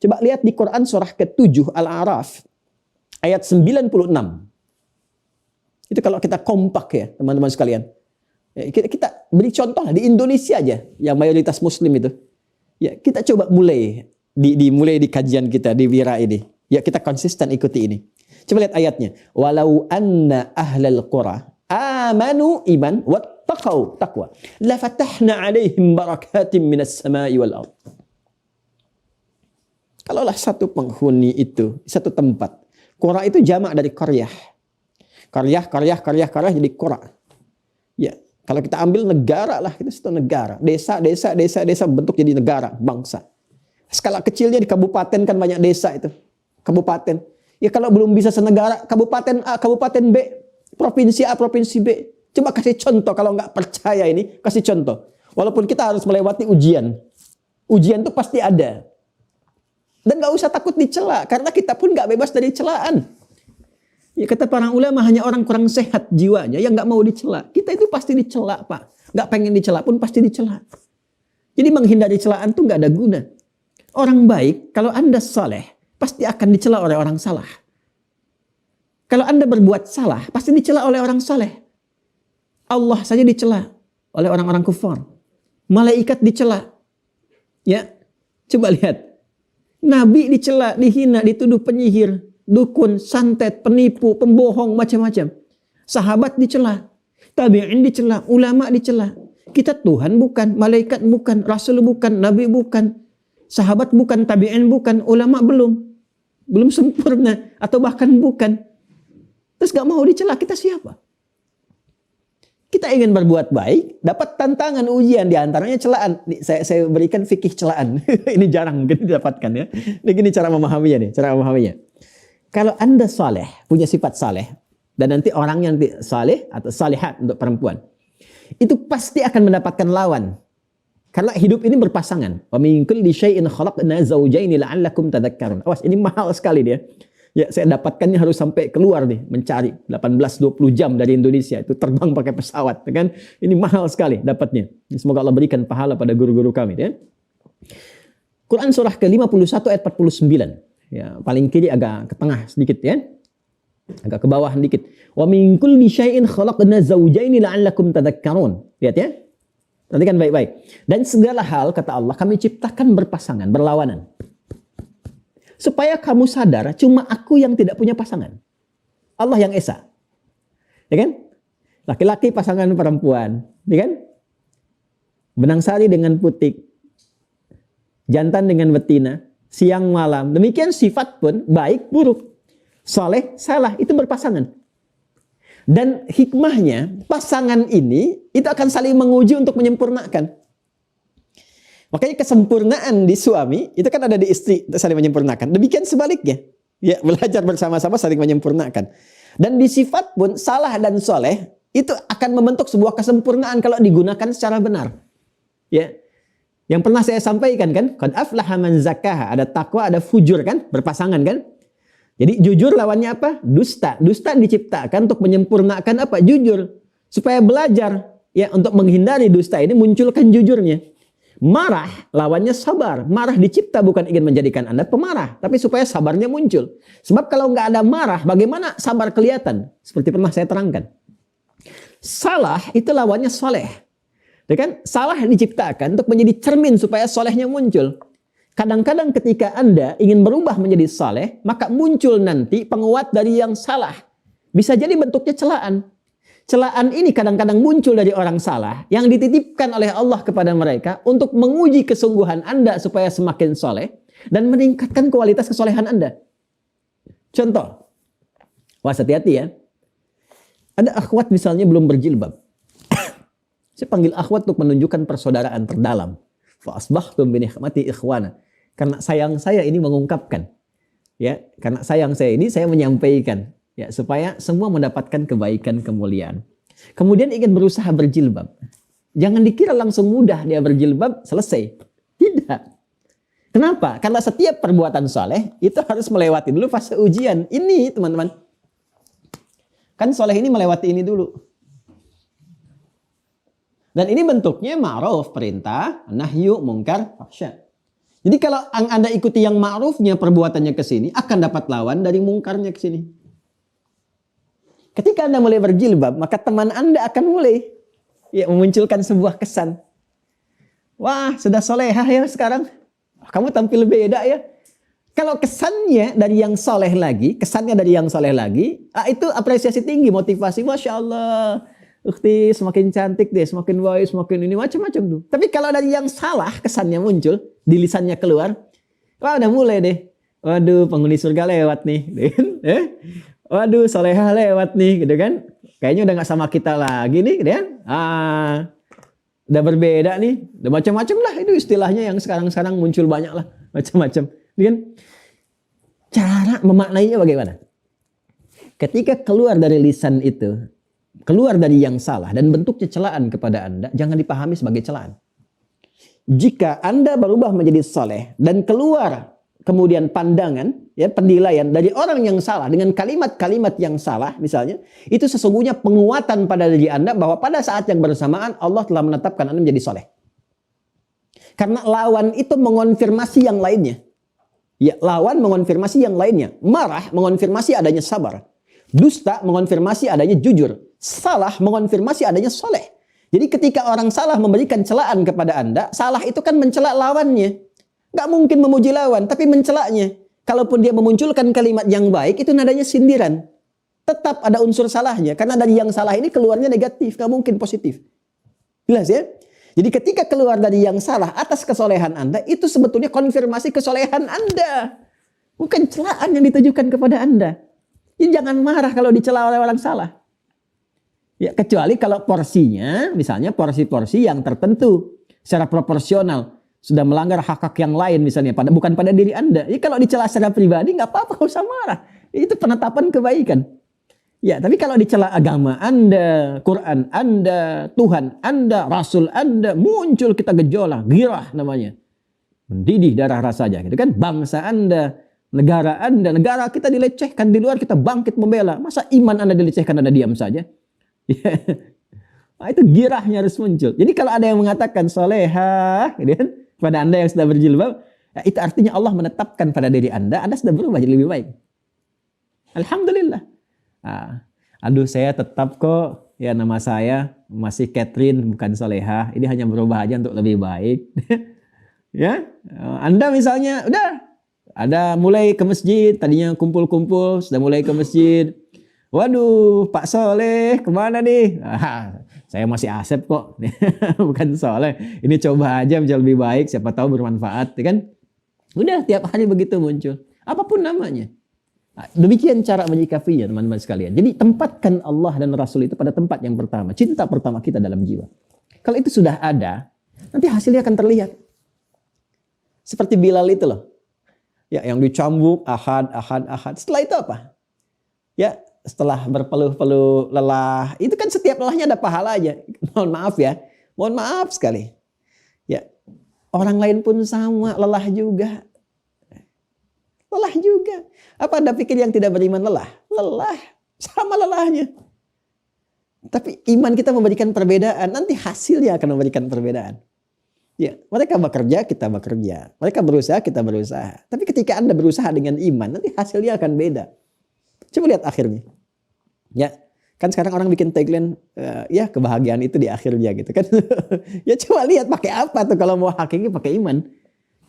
Coba lihat di Quran surah ke-7 Al-A'raf ayat 96. Itu kalau kita kompak ya teman-teman sekalian. Ya, kita beri contoh lah di Indonesia aja yang mayoritas muslim itu. Ya, kita coba mulai dimulai di kajian kita di Wira ini. Ya, kita konsisten ikuti ini. Coba lihat ayatnya. Walau anna ahlal qura amanu iman wattaqau taqwa la fatahna alaihim barakatim minas samai wal ard. Kalaulah satu penghuni itu, satu tempat. Qura itu jamak dari qaryah. Qaryah jadi qura. Ya, kalau kita ambil negara lah, itu satu negara. Desa bentuk jadi negara, bangsa. Skala kecilnya di kabupaten kan banyak desa itu. Kabupaten. Ya kalau belum bisa senegara, kabupaten A, kabupaten B, provinsi A, provinsi B. Coba kasih contoh kalau nggak percaya ini, kasih contoh. Walaupun kita harus melewati ujian. Ujian itu pasti ada. Dan nggak usah takut dicela, karena kita pun nggak bebas dari celaan. Ya kata para ulama hanya orang kurang sehat jiwanya yang nggak mau dicela. Kita itu pasti dicela, Pak. Nggak pengen dicela pun pasti dicela. Jadi menghindari celaan itu nggak ada guna. Orang baik, kalau Anda saleh, pasti akan dicela oleh orang salah. Kalau Anda berbuat salah, pasti dicela oleh orang saleh. Allah saja dicela oleh orang-orang kufar. Malaikat dicela. Ya, coba lihat. Nabi dicela, dihina, dituduh penyihir, dukun, santet, penipu, pembohong, macam-macam. Sahabat dicela, tabi'in dicela, ulama dicela. Kita Tuhan bukan, malaikat bukan, rasul bukan, nabi bukan, sahabat bukan, tabi'in bukan, ulama belum sempurna, atau bahkan bukan. Terus gak mau dicela, kita siapa? Kita ingin berbuat baik, dapat tantangan ujian, diantaranya celaan. Saya berikan fikih celaan. Ini jarang mungkin didapatkan ya. Ini cara memahaminya nih, cara memahaminya. Kalau Anda saleh, punya sifat saleh, dan nanti orang yang saleh atau salihat untuk perempuan, itu pasti akan mendapatkan lawan. Karena hidup ini berpasangan. Wa min kulli syai'in khalaqna zawjaini la'allakum tadhakkarun. Awas, ini mahal sekali dia. Ya, saya dapatkannya harus sampai keluar nih, mencari 18-20 jam dari Indonesia. Itu terbang pakai pesawat, kan? Ini mahal sekali dapatnya. Semoga Allah berikan pahala pada guru-guru kami, ya. Quran surah ke-51 ayat 49. Ya, paling kiri agak ke tengah sedikit, ya. Agak ke bawah sedikit. Wa min kulli syai'in khalaqna zawjaini la'allakum tadhakkarun. Lihat ya. Perhatikan baik-baik. Dan segala hal, kata Allah, kami ciptakan berpasangan, berlawanan. Supaya kamu sadar, cuma aku yang tidak punya pasangan. Allah yang esa. Ya kan? Laki-laki pasangan perempuan. Ya kan? Benang sari dengan putik. Jantan dengan betina. Siang malam. Demikian sifat pun baik, buruk. Soleh, salah. Itu berpasangan. Dan hikmahnya, pasangan ini itu akan saling menguji untuk menyempurnakan. Makanya kesempurnaan di suami itu kan ada di istri, saling menyempurnakan. Demikian sebaliknya. Ya, belajar bersama-sama saling menyempurnakan. Dan di sifat pun salah dan soleh itu akan membentuk sebuah kesempurnaan kalau digunakan secara benar. Ya. Yang pernah saya sampaikan kan, qad aflaha man zakkaha, ada takwa, ada fujur kan, berpasangan kan? Jadi jujur lawannya apa? Dusta. Dusta diciptakan untuk menyempurnakan apa? Jujur. Supaya belajar ya untuk menghindari dusta ini munculkan jujurnya. Marah lawannya sabar. Marah dicipta bukan ingin menjadikan Anda pemarah, tapi supaya sabarnya muncul. Sebab kalau nggak ada marah, bagaimana sabar kelihatan? Seperti pernah saya terangkan. Salah itu lawannya soleh. Ya kan? Salah diciptakan untuk menjadi cermin supaya solehnya muncul. Kadang-kadang ketika Anda ingin berubah menjadi saleh, maka muncul nanti penguat dari yang salah. Bisa jadi bentuknya celaan. Celaan ini kadang-kadang muncul dari orang salah yang dititipkan oleh Allah kepada mereka untuk menguji kesungguhan Anda supaya semakin saleh dan meningkatkan kualitas kesolehan Anda. Contoh, was hati-hati ya. Ada akhwat misalnya belum berjilbab. Saya panggil akhwat untuk menunjukkan persaudaraan terdalam. Fa asbahtum bi ni'mati ikhwana. Karena sayang saya ini mengungkapkan. Ya, karena sayang saya ini saya menyampaikan ya supaya semua mendapatkan kebaikan kemuliaan. Kemudian ingin berusaha berjilbab. Jangan dikira langsung mudah dia berjilbab selesai. Tidak. Kenapa? Karena setiap perbuatan saleh itu harus melewati dulu fase ujian. Ini teman-teman. Kan saleh ini melewati ini dulu. Dan ini bentuknya ma'ruf, perintah, nahyu, mungkar, fahsya. Jadi kalau Anda ikuti yang ma'rufnya perbuatannya ke sini, akan dapat lawan dari mungkarnya ke sini. Ketika Anda mulai berjilbab, maka teman Anda akan mulai memunculkan sebuah kesan. Wah, sudah solehah ya sekarang. Kamu tampil beda ya. Kalau kesannya dari yang soleh lagi, itu apresiasi tinggi, motivasi. Masya Allah, ukti semakin cantik deh, semakin baik, semakin ini, macam-macam tuh. Tapi kalau dari yang salah, kesannya muncul, di lisannya keluar, wah udah mulai deh. Waduh, penghuni surga lewat nih. Waduh, solehah lewat nih, gitu kan. Kayaknya udah gak sama kita lagi nih, gitu kan. Udah berbeda nih, udah macam-macam lah. Itu istilahnya yang sekarang-sekarang muncul banyak lah, macam-macam. Kan? Cara memaknainya bagaimana? Ketika keluar dari lisan itu, keluar dari yang salah dan bentuknya celaan kepada Anda, jangan dipahami sebagai celaan. Jika Anda berubah menjadi soleh dan keluar kemudian pandangan, penilaian dari orang yang salah dengan kalimat-kalimat yang salah misalnya, itu sesungguhnya penguatan pada diri Anda bahwa pada saat yang bersamaan Allah telah menetapkan Anda menjadi soleh. Karena lawan itu mengonfirmasi yang lainnya. Ya, lawan mengonfirmasi yang lainnya. Marah mengonfirmasi adanya sabar. Dusta mengonfirmasi adanya jujur. Salah mengonfirmasi adanya soleh. Jadi ketika orang salah memberikan celaan kepada Anda, salah itu kan mencela lawannya. Gak mungkin memuji lawan, tapi mencelanya. Kalaupun dia memunculkan kalimat yang baik, itu nadanya sindiran. Tetap ada unsur salahnya. Karena dari yang salah ini keluarnya negatif, gak mungkin positif. Jelas ya? Jadi ketika keluar dari yang salah atas kesolehan Anda, itu sebetulnya konfirmasi kesolehan Anda. Bukan celaan yang ditujukan kepada Anda. Jadi jangan marah kalau dicela oleh orang salah. Ya, kecuali kalau porsinya, misalnya porsi-porsi yang tertentu, secara proporsional, sudah melanggar hak-hak yang lain misalnya, bukan pada diri Anda. Jadi kalau dicela secara pribadi, nggak apa-apa, nggak usah marah. Itu penetapan kebaikan. Ya, tapi kalau dicela agama Anda, Quran Anda, Tuhan Anda, Rasul Anda, muncul kita gejolak, girah namanya. Mendidih darah rasanya, gitu kan? Bangsa Anda, negara Anda, negara kita dilecehkan di luar, kita bangkit membela. Masa iman Anda dilecehkan, Anda diam saja? Nah, itu girahnya harus muncul. Jadi kalau ada yang mengatakan solehah, gitu kan? Pada Anda yang sudah berjilbab, ya itu artinya Allah menetapkan pada diri Anda sudah berubah jadi lebih baik. Alhamdulillah. Aduh, saya tetap kok, ya nama saya masih Catherine, bukan solehah. Ini hanya berubah aja untuk lebih baik. Ya, Anda misalnya udah ada mulai ke masjid, tadinya kumpul-kumpul, sudah mulai ke masjid. Waduh, Pak Soleh kemana nih? Saya masih Asep kok, bukan Soleh. Ini coba aja menjadi lebih baik, siapa tahu bermanfaat, ya kan? Udah tiap hari begitu muncul, apapun namanya. Nah, demikian cara menyikapinya teman-teman sekalian. Jadi tempatkan Allah dan Rasul itu pada tempat yang pertama. Cinta pertama kita dalam jiwa. Kalau itu sudah ada, nanti hasilnya akan terlihat. Seperti Bilal itu loh. Ya, yang dicambuk, ahad. Setelah itu apa? Ya, setelah berpeluh-peluh lelah. Itu kan setiap lelahnya ada pahalanya. Mohon maaf ya. Mohon maaf sekali. Ya, orang lain pun sama, lelah juga. Lelah juga. Apa Anda pikir yang tidak beriman lelah? Lelah. Sama lelahnya. Tapi iman kita memberikan perbedaan. Nanti hasilnya akan memberikan perbedaan. Ya, mereka bekerja, kita bekerja. Mereka berusaha, kita berusaha. Tapi ketika Anda berusaha dengan iman, nanti hasilnya akan beda. Coba lihat akhirnya. Ya, kan sekarang orang bikin tagline, ya kebahagiaan itu di akhirnya gitu kan. Ya coba lihat pakai apa tuh kalau mau hakiki pakai iman.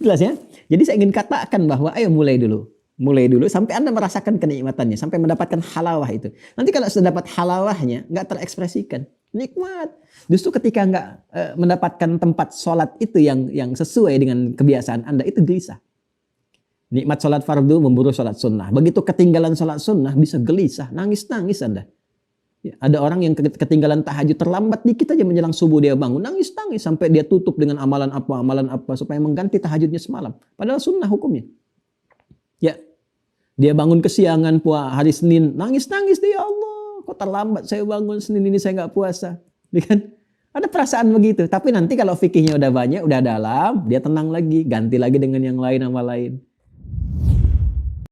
Jelas ya? Jadi saya ingin katakan bahwa ayo mulai dulu. Mulai dulu sampai Anda merasakan kenikmatannya. Sampai mendapatkan halawah itu. Nanti kalau sudah dapat halawahnya, nggak terekspresikan. Nikmat. Justru ketika nggak mendapatkan tempat sholat itu yang sesuai dengan kebiasaan Anda, itu gelisah. Nikmat sholat fardu memburu sholat sunnah. Begitu ketinggalan sholat sunnah bisa gelisah. Nangis-nangis Anda. Ya, ada orang yang ketinggalan tahajud terlambat dikit aja menjelang subuh dia bangun. Nangis-nangis sampai dia tutup dengan amalan apa supaya mengganti tahajudnya semalam. Padahal sunnah hukumnya. Ya, dia bangun kesiangan hari Senin. Nangis-nangis dia, ya Allah. Kok terlambat saya bangun Senin ini saya nggak puasa. Ya kan? Ada perasaan begitu. Tapi nanti kalau fikihnya udah banyak, udah dalam, dia tenang lagi. Ganti lagi dengan yang lain, amal lain.